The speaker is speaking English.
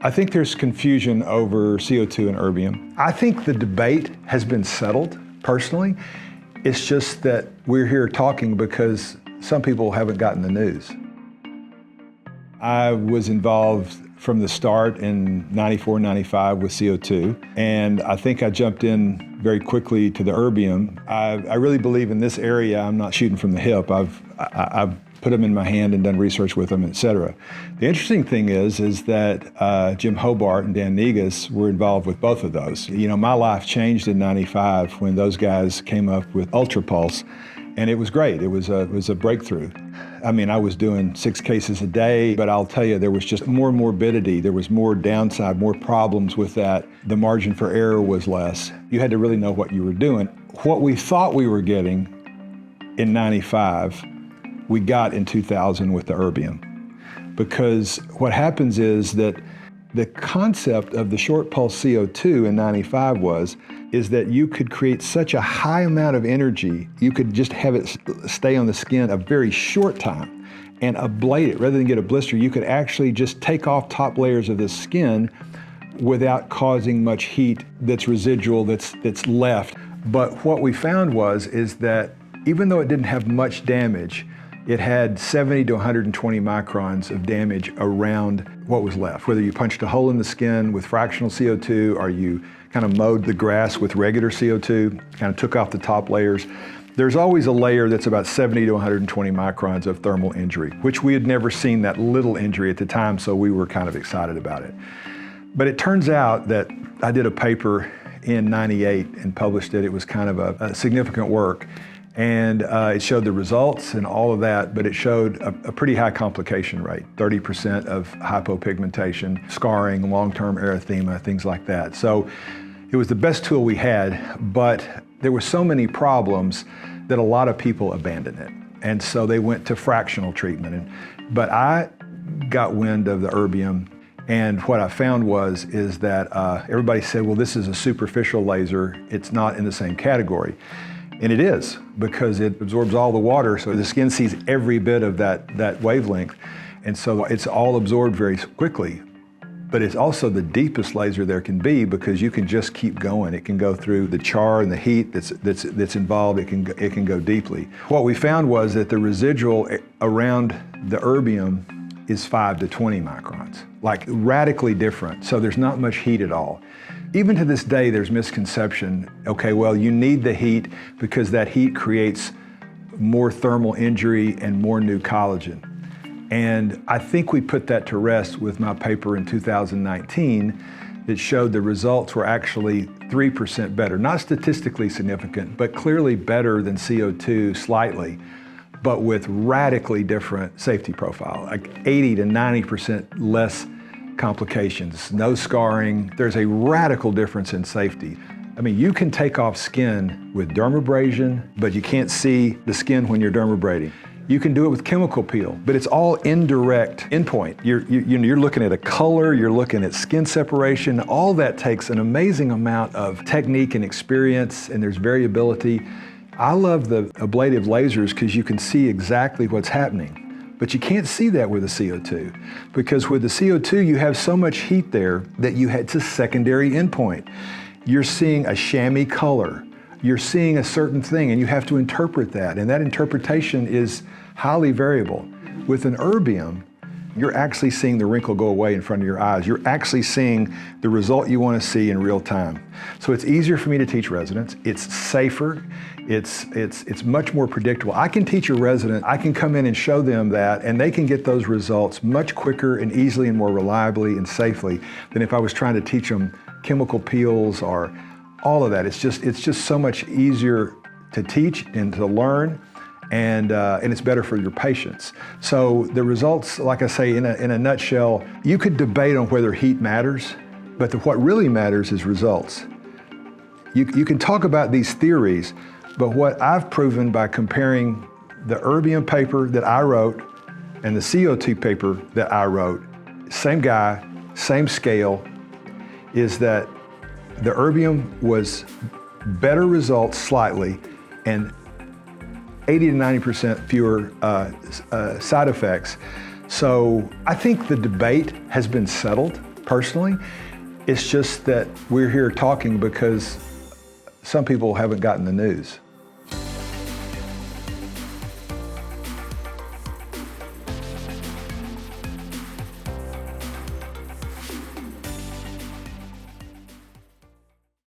I think there's confusion over CO2 and erbium. I think the debate has been settled, personally. It's just that we're here talking because some people haven't gotten the news. I was involved from the start in 94, 95 with CO2, and I think I jumped in very quickly to the erbium. I really believe in this area. I'm not shooting from the hip. I've put them in my hand and done research with them, et cetera. The interesting thing is that Jim Hobart and Dan Negus were involved with both of those. You know, my life changed in 95 when those guys came up with UltraPulse, and it was great. It was a breakthrough. I mean, I was doing 6 cases a day, but I'll tell you, there was just more morbidity. There was more downside, more problems with that. The margin for error was less. You had to really know what you were doing. What we thought we were getting in 95, we got in 2000 with the erbium. Because what happens is that the concept of the short pulse CO2 in 95 is that you could create such a high amount of energy, you could just have it stay on the skin a very short time and ablate it. Rather than get a blister, you could actually just take off top layers of the skin without causing much heat that's residual, that's left. But what we found is that even though it didn't have much damage, it had 70 to 120 microns of damage around what was left. Whether you punched a hole in the skin with fractional CO2 or you kind of mowed the grass with regular CO2, kind of took off the top layers, there's always a layer that's about 70 to 120 microns of thermal injury, which we had never seen that little injury at the time, so we were kind of excited about it. But it turns out that I did a paper in 98 and published it. It was kind of a significant work. And it showed the results and all of that, but it showed a pretty high complication rate, 30% of hypopigmentation, scarring, long-term erythema, things like that. So it was the best tool we had, but there were so many problems that a lot of people abandoned it. And so they went to fractional treatment. But I got wind of the erbium, and what I found is that everybody said, well, this is a superficial laser. It's not in the same category. And it is, because it absorbs all the water, so the skin sees every bit of that wavelength. And so it's all absorbed very quickly. But it's also the deepest laser there can be, because you can just keep going. It can go through the char and the heat that's involved. It can go deeply. What we found was that the residual around the erbium is 5 to 20 microns, like radically different. So there's not much heat at all. Even to this day, there's misconception. Okay, well, you need the heat because that heat creates more thermal injury and more new collagen. And I think we put that to rest with my paper in 2019 that showed the results were actually 3% better. Not statistically significant, but clearly better than CO2 slightly, but with radically different safety profile, like 80 to 90% less complications, no scarring. There's a radical difference in safety. I mean, you can take off skin with dermabrasion, but you can't see the skin when you're dermabrating. You can do it with chemical peel, but it's all indirect endpoint. You're looking at a color, you're looking at skin separation. All that takes an amazing amount of technique and experience, and there's variability. I love the ablative lasers because you can see exactly what's happening. But you can't see that with the CO2, because with the CO2 you have so much heat there that it's a secondary endpoint. You're seeing a chamois color, you're seeing a certain thing, and you have to interpret that, and that interpretation is highly variable. With an erbium, you're actually seeing the wrinkle go away in front of your eyes. You're actually seeing the result you want to see in real time. So it's easier for me to teach residents. It's safer. It's much more predictable. I can teach a resident, I can come in and show them that, and they can get those results much quicker and easily and more reliably and safely than if I was trying to teach them chemical peels or all of that. It's just so much easier to teach and to learn. And it's better for your patients. So the results, like I say, in a nutshell, you could debate on whether heat matters, but what really matters is results. You can talk about these theories, but what I've proven by comparing the erbium paper that I wrote and the CO2 paper that I wrote, same guy, same scale, is that the erbium was better results slightly and 80 to 90% fewer side effects. So I think the debate has been settled personally. It's just that we're here talking because some people haven't gotten the news.